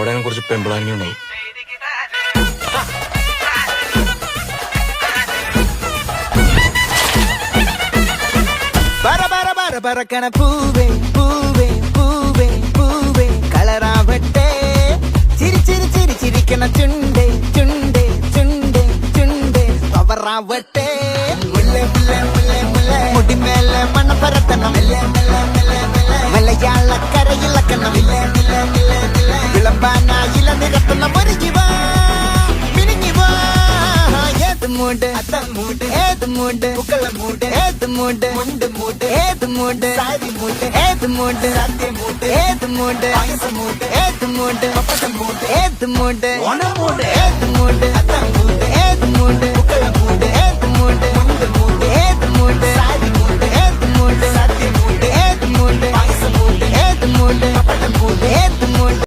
അവിടെ കുറച്ച് പെമ്പിളാനി ഉണ്ടാവും. പറക്കണ പൂവേ പൂവേ പൂവേ പൂവേ കളറാവട്ടെ ചിരി ചിരി ചിരി ചിരിക്കണ ചുണ്ടേ ചുണ്ടേ ചുണ്ടേ ചുണ്ടേ പവറാവട്ടെ മുടിമേലെ മണ പരത്തണം മലയാളക്കരയിളക്കണം വിളമ്പാനായില നിരത്തുന്ന മുരുകിവാ മിനിങ്ങിവാ ഏത് മൂട് മൂട് ഏത് മൂട് പുക്കള മൂട് ഏത് മൂട് മുണ്ട് മൂട് ഏത് മൂട് സാരി മൂട് ഏത് മൂട് സത്യ മൂട് ഏത് മൂട് മൂട് ഏത് മൂട് പപ്പട്ട മൂട് ഏത് മൂട് ഓണ മൂട് ഏത് മൂട് മൂട് ഏത് മൂട് പുക്കള മൂട് ഏത് മൂട് മുണ്ട് മൂട് ഏത് മൂട് സാരി മൂട് ഏത് മൂട് സത്യ മൂട് ഏത് മൂട് മൂട് ഏത് മൂട് പപ്പട്ട മൂട് ഏത് മൂട്